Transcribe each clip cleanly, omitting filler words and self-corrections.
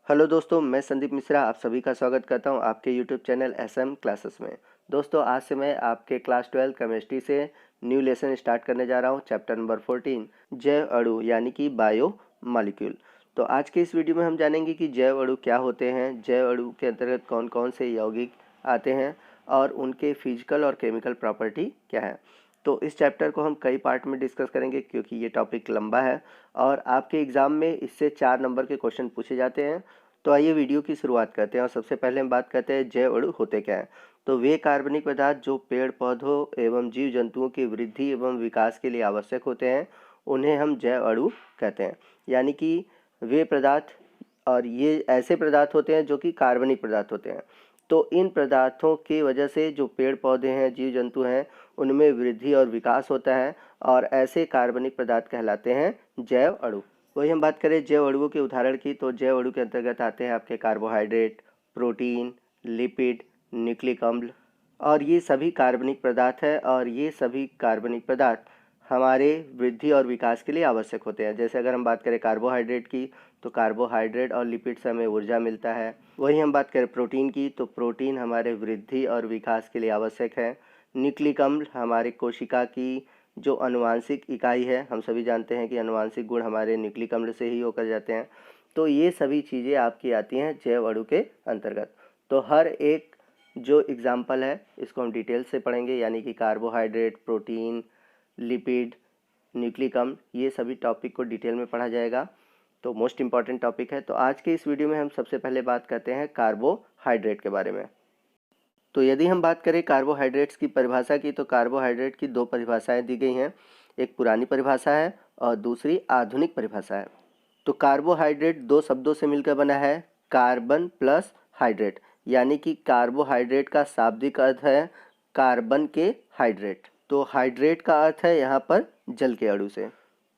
Hello दोस्तों, मैं संदीप मिश्रा आप सभी का स्वागत करता हूं आपके यूट्यूब चैनल एसएम क्लासेस में। दोस्तों, आज से मैं आपके क्लास 12 केमिस्ट्री से न्यू लेसन स्टार्ट करने जा रहा हूं, चैप्टर नंबर 14 जैव अणु यानी कि बायो मॉलिक्यूल। तो आज के इस वीडियो में हम जानेंगे कि जैव अणु क्या होते हैं, जैव अणु के अंतर्गत कौन कौन से यौगिक आते हैं और उनके फिजिकल और केमिकल प्रॉपर्टी क्या है। तो इस चैप्टर को हम कई पार्ट में डिस्कस करेंगे क्योंकि ये टॉपिक लंबा है और आपके एग्ज़ाम में इससे 4 नंबर के क्वेश्चन पूछे जाते हैं। तो आइए वीडियो की शुरुआत करते हैं और सबसे पहले हम बात करते हैं जैव अणु होते क्या हैं। तो वे कार्बनिक पदार्थ जो पेड़ पौधों एवं जीव जंतुओं की वृद्धि एवं विकास के लिए आवश्यक होते हैं उन्हें हम जैव अणु कहते हैं। यानी कि वे पदार्थ और ये ऐसे पदार्थ होते हैं जो कि कार्बनिक पदार्थ होते हैं। तो इन पदार्थों की वजह से जो पेड़ पौधे हैं, जीव जंतु हैं, उनमें वृद्धि और विकास होता है और ऐसे कार्बनिक पदार्थ कहलाते हैं जैव अणु। वही हम बात करें जैव अणुओं के उदाहरण की, तो जैव अणु के अंतर्गत आते हैं आपके कार्बोहाइड्रेट, प्रोटीन, लिपिड, न्यूक्लिक अम्ल और ये सभी कार्बनिक पदार्थ है और ये सभी कार्बनिक पदार्थ हमारे वृद्धि और विकास के लिए आवश्यक होते हैं। जैसे अगर हम बात करें कार्बोहाइड्रेट की, तो कार्बोहाइड्रेट और लिपिड से हमें ऊर्जा मिलता है। वही हम बात करें प्रोटीन की, तो प्रोटीन हमारे वृद्धि और विकास के लिए आवश्यक है। न्यूक्लिक अम्ल हमारे कोशिका की जो अनुवांशिक इकाई है, हम सभी जानते हैं कि अनुवांशिक गुण हमारे न्यूक्लिक अम्ल से ही होकर जाते हैं। तो ये सभी चीज़ें आपकी आती हैं जैव अणु के अंतर्गत। तो हर एक जो एग्जाम्पल है इसको हम डिटेल से पढ़ेंगे, यानी कि कार्बोहाइड्रेट, प्रोटीन, लिपिड, न्यूक्लिक अम्ल, ये सभी टॉपिक को डिटेल में पढ़ा जाएगा। तो मोस्ट इंपॉर्टेंट टॉपिक है। तो आज के इस वीडियो में हम सबसे पहले बात करते हैं कार्बोहाइड्रेट के बारे में। तो यदि हम बात करें कार्बोहाइड्रेट्स की परिभाषा की, तो कार्बोहाइड्रेट की दो परिभाषाएं दी गई हैं। एक पुरानी परिभाषा है और दूसरी आधुनिक परिभाषा है। तो कार्बोहाइड्रेट दो शब्दों से मिलकर बना है, कार्बन प्लस हाइड्रेट, यानी कि कार्बोहाइड्रेट का शाब्दिक अर्थ है कार्बन के हाइड्रेट। तो हाइड्रेट का अर्थ है यहाँ पर जल के अणु से।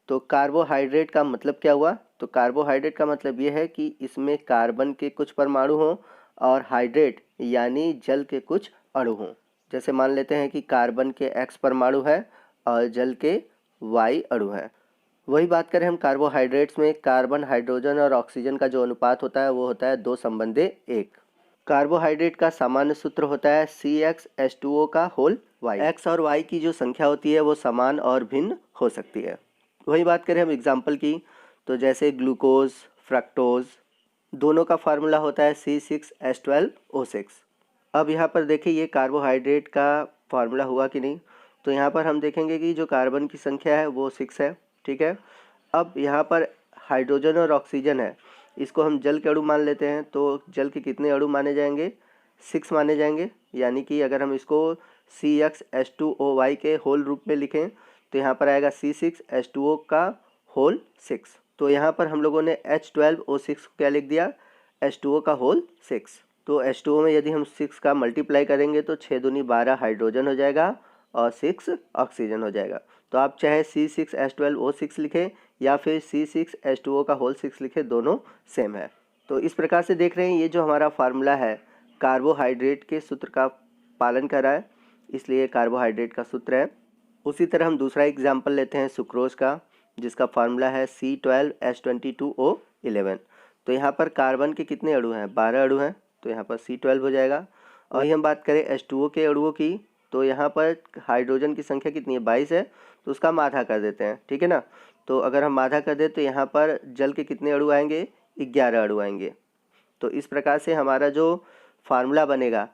तो कार्बोहाइड्रेट का मतलब क्या हुआ? तो कार्बोहाइड्रेट का मतलब ये है कि इसमें कार्बन के कुछ परमाणु हों और हाइड्रेट यानी जल के कुछ अणु हों। जैसे मान लेते हैं कि कार्बन के X परमाणु है और जल के Y अणु है। वही बात करें हम कार्बोहाइड्रेट्स में, कार्बन, हाइड्रोजन और ऑक्सीजन का जो अनुपात होता है वो होता है 2:1। कार्बोहाइड्रेट का सामान्य सूत्र होता है CxH2O का होल Y। X और Y की जो संख्या होती है वो समान और भिन्न हो सकती है। वही बात करें हम एग्जाम्पल की, तो जैसे ग्लूकोज, फ्रक्टोज, दोनों का फार्मूला होता है C6H12O6। अब यहाँ पर देखिए ये कार्बोहाइड्रेट का फार्मूला हुआ कि नहीं। तो यहाँ पर हम देखेंगे कि जो कार्बन की संख्या है वो 6 है, ठीक है। अब यहाँ पर हाइड्रोजन और ऑक्सीजन है, इसको हम जल के अणु मान लेते हैं। तो जल के कितने अणु माने जाएंगे? 6 माने जाएंगे। यानी कि अगर हम इसको CxH2OY के होल रूप में लिखें तो यहाँ पर आएगा C6H2O का होल 6। तो यहाँ पर हम लोगों ने H12O6 क्या लिख दिया? H2O का होल 6। तो H2O में यदि हम 6 का मल्टीप्लाई करेंगे तो 6 दूनी 12 हाइड्रोजन हो जाएगा और 6 ऑक्सीजन हो जाएगा। तो आप चाहे C6H12O6 लिखें या फिर C6H2O का होल 6 लिखें, दोनों सेम है। तो इस प्रकार से देख रहे हैं ये जो हमारा फार्मूला है कार्बोहाइड्रेट के सूत्र का पालन कर रहा है, इसलिए कार्बोहाइड्रेट का सूत्र है। उसी तरह हम दूसरा एग्जाम्पल लेते हैं सुक्रोज का, जिसका फार्मूला है C12H22O11। तो यहाँ पर कार्बन के कितने अणु हैं? 12 अणु हैं, तो यहाँ पर C12 हो जाएगा। और हम बात करें H2O के अणुओं की, तो यहाँ पर हाइड्रोजन की संख्या कितनी है? 22 है, तो उसका हम आधा कर देते हैं, ठीक है ना। तो अगर हम आधा कर दें तो यहाँ पर जल के कितने अणु आएंगे? 11 अणु आएंगे। तो इस प्रकार से हमारा जो फार्मूला बनेगा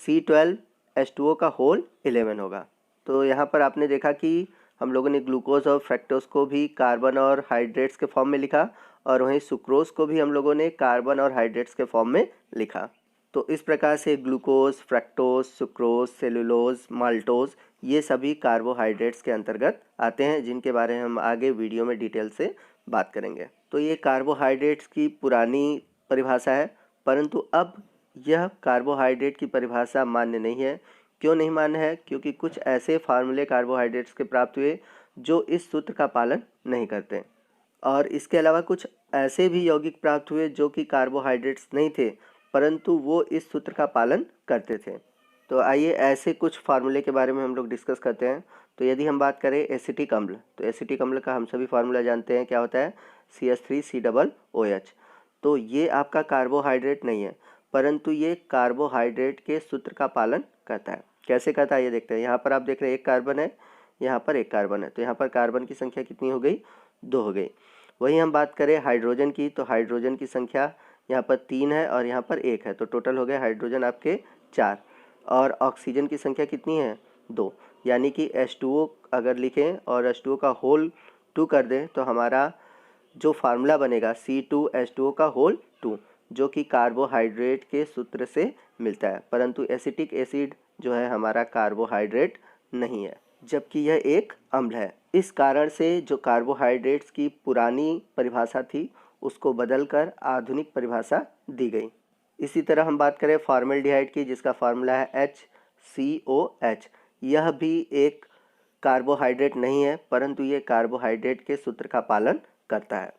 C12H2O का होल 11 होगा। तो यहाँ पर आपने देखा कि हम लोगों ने ग्लूकोज और फ्रक्टोज को भी कार्बन और हाइड्रेट्स के फॉर्म में लिखा और वहीं सुक्रोज को भी हम लोगों ने कार्बन और हाइड्रेट्स के फॉर्म में लिखा। तो इस प्रकार से glucose, fructose, sucrose, cellulose, maltose, ये सभी कार्बोहाइड्रेट्स के अंतर्गत आते हैं, जिनके बारे में हम आगे वीडियो में डिटेल से बात करेंगे। तो ये कार्बोहाइड्रेट्स की पुरानी परिभाषा है, परंतु अब यह कार्बोहाइड्रेट की परिभाषा मान्य नहीं है। क्यों नहीं मान्य है? क्योंकि कुछ ऐसे फार्मूले कार्बोहाइड्रेट्स के प्राप्त हुए जो इस सूत्र का पालन नहीं करते, और इसके अलावा कुछ ऐसे भी यौगिक प्राप्त हुए जो कि कार्बोहाइड्रेट्स नहीं थे परंतु वो इस सूत्र का पालन करते थे। तो आइए ऐसे कुछ फार्मूले के बारे में हम लोग डिस्कस करते हैं। तो यदि हम बात करें एसिटिक अम्ल, तो एसिटिक अम्ल का हम सभी फार्मूला जानते हैं, क्या होता है? CH3COOH। तो ये आपका कार्बोहाइड्रेट नहीं है, परंतु ये कार्बोहाइड्रेट के सूत्र का पालन करता है। कैसे करता है ये देखते हैं। यहाँ पर आप देख रहे हैं एक कार्बन है, यहाँ पर एक कार्बन है, तो यहाँ पर कार्बन की संख्या कितनी हो गई, 2 हो गई। वही हम बात करें हाइड्रोजन की, तो हाइड्रोजन की संख्या यहाँ पर 3 है और यहाँ पर 1 है, तो टोटल हो गए हाइड्रोजन आपके 4। और ऑक्सीजन की संख्या कितनी है, 2। यानी कि H2O अगर लिखें और H2O का होल 2 कर दें तो हमारा जो फार्मूला बनेगा C2H2O का होल 2, जो कि कार्बोहाइड्रेट के सूत्र से मिलता है। परंतु एसिटिक एसिड जो है हमारा कार्बोहाइड्रेट नहीं है, जबकि यह एक अम्ल है। इस कारण से जो कार्बोहाइड्रेट्स की पुरानी परिभाषा थी उसको बदलकर आधुनिक परिभाषा दी गई। इसी तरह हम बात करें फॉर्मेल्डिहाइड की, जिसका फार्मूला है HCOH। यह भी एक कार्बोहाइड्रेट नहीं है, परंतु ये कार्बोहाइड्रेट के सूत्र का पालन करता है।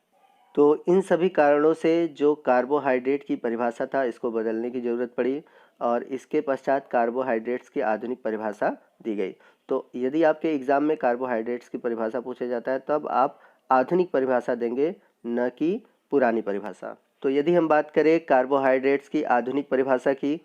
तो इन सभी कारणों से जो कार्बोहाइड्रेट की परिभाषा था इसको बदलने की ज़रूरत पड़ी और इसके पश्चात कार्बोहाइड्रेट्स की आधुनिक परिभाषा दी गई। तो यदि आपके एग्ज़ाम में कार्बोहाइड्रेट्स की परिभाषा पूछा जाता है तब आप आधुनिक परिभाषा देंगे, न कि पुरानी परिभाषा। तो यदि हम बात करें कार्बोहाइड्रेट्स की आधुनिक परिभाषा की,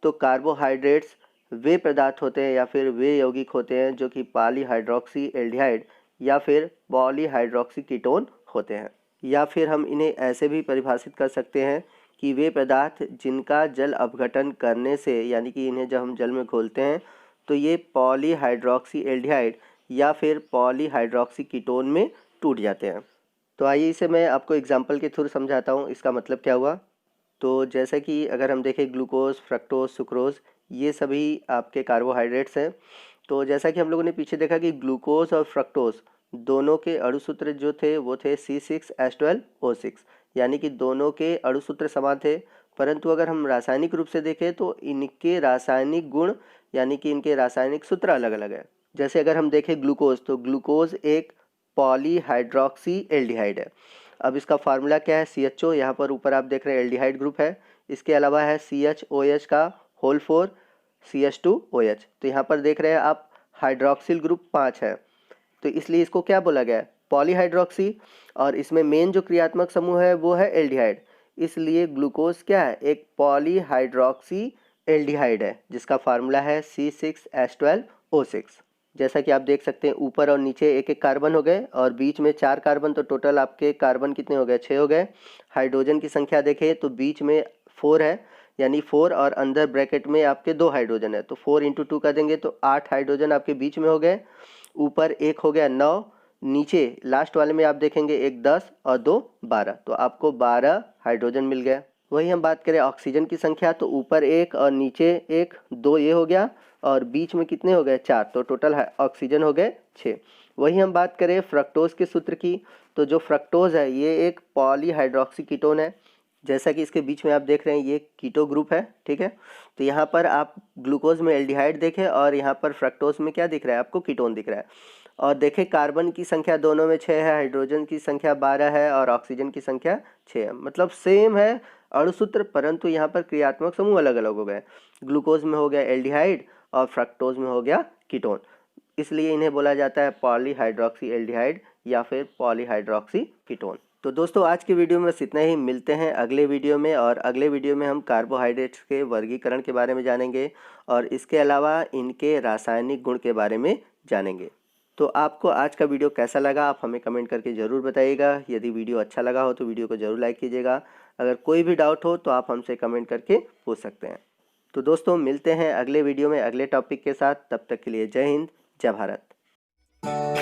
तो कार्बोहाइड्रेट्स वे पदार्थ होते हैं या फिर वे यौगिक होते हैं जो कि पॉलीहाइड्रोक्सी एल्डिहाइड या फिर पॉलीहाइड्रोक्सी कीटोन होते हैं। या फिर हम इन्हें ऐसे भी परिभाषित कर सकते हैं कि वे पदार्थ जिनका जल अपघटन करने से, यानी कि इन्हें जब हम जल में घोलते हैं तो ये पॉलीहाइड्रोक्सी एल्डिहाइड या फिर पॉलीहाइड्रोक्सी कीटोन में टूट जाते हैं। तो आइए इसे मैं आपको एग्जाम्पल के थ्रू समझाता हूँ इसका मतलब क्या हुआ। तो जैसे कि अगर हम देखें ग्लूकोज, फ्रक्टोज, सुक्रोज, ये सभी आपके कार्बोहाइड्रेट्स हैं। तो जैसा कि हम लोगों ने पीछे देखा कि ग्लूकोज और फ्रक्टोज दोनों के अणुसूत्र जो थे वो थे C6H12O6, यानी कि दोनों के अणुसूत्र समान थे। परंतु अगर हम रासायनिक रूप से देखें तो इनके रासायनिक गुण यानी कि इनके रासायनिक सूत्र अलग अलग है। जैसे अगर हम देखें ग्लूकोज, तो ग्लूकोज एक पॉलीहाइड्रोक्सी एल्डिहाइड है। अब इसका फार्मूला क्या है, CHO। यहाँ पर ऊपर आप देख रहे हैं एल्डिहाइड ग्रुप है, इसके अलावा है CHOH का होल 4 CH2OH। तो यहाँ पर देख रहे हैं आप हाइड्रोक्सिल ग्रुप 5 है, तो इसलिए इसको क्या बोला गया है, पॉलीहाइड्रोक्सी। और इसमें मेन जो क्रियात्मक समूह है वो है एल्डिहाइड, इसलिए ग्लूकोज क्या है, एक पॉलीहाइड्रोक्सी एल्डिहाइड है जिसका फार्मूला है C6H12O6। जैसा कि आप देख सकते हैं ऊपर और नीचे एक एक कार्बन हो गए और बीच में 4 कार्बन, तो टोटल आपके कार्बन कितने हो गए, 6 हो गए। हाइड्रोजन की संख्या देखें तो बीच में 4 है, यानी 4 और अंदर ब्रैकेट में आपके 2 हाइड्रोजन है, तो 4 × 2 कर देंगे तो 8 हाइड्रोजन आपके बीच में हो गए। ऊपर एक हो गया 9, नीचे लास्ट वाले में आप देखेंगे एक 10 और 2 12, तो आपको 12 हाइड्रोजन मिल गया। वही हम बात करें ऑक्सीजन की संख्या, तो ऊपर 1 और नीचे 1, 2 ये हो गया और बीच में कितने हो गए, 4, तो टोटल ऑक्सीजन हो गए 6। वही हम बात करें फ्रक्टोज के सूत्र की, तो जो फ्रक्टोज है ये एक पॉलीहाइड्रोक्सी कीटोन है। जैसा कि इसके बीच में आप देख रहे हैं ये कीटो ग्रुप है, ठीक है। तो यहाँ पर आप ग्लूकोज में एल्डिहाइड देखें और यहाँ पर फ्रक्टोज में क्या दिख रहा है, आपको कीटोन दिख रहा है। और देखें कार्बन की संख्या दोनों में 6 है, हाइड्रोजन की संख्या 12 है और ऑक्सीजन की संख्या 6 है, मतलब सेम है अणुसूत्र, परंतु यहाँ पर क्रियात्मक समूह अलग अलग हो गए। ग्लूकोज में हो गया एल्डिहाइड और फ्रक्टोज में हो गया कीटोन, इसलिए इन्हें बोला जाता है पॉलीहाइड्रोक्सी एल्डिहाइड या फिर पॉलीहाइड्रोक्सी कीटोन। तो दोस्तों आज की वीडियो में बस इतना ही, मिलते हैं अगले वीडियो में। और अगले वीडियो में हम कार्बोहाइड्रेट्स के वर्गीकरण के बारे में जानेंगे और इसके अलावा इनके रासायनिक गुण के बारे में जानेंगे। तो आपको आज का वीडियो कैसा लगा आप हमें कमेंट करके ज़रूर बताइएगा। यदि वीडियो अच्छा लगा हो तो वीडियो को ज़रूर लाइक कीजिएगा। अगर कोई भी डाउट हो तो आप हमसे कमेंट करके पूछ सकते हैं। तो दोस्तों मिलते हैं अगले वीडियो में अगले टॉपिक के साथ, तब तक के लिए जय हिंद, जय भारत।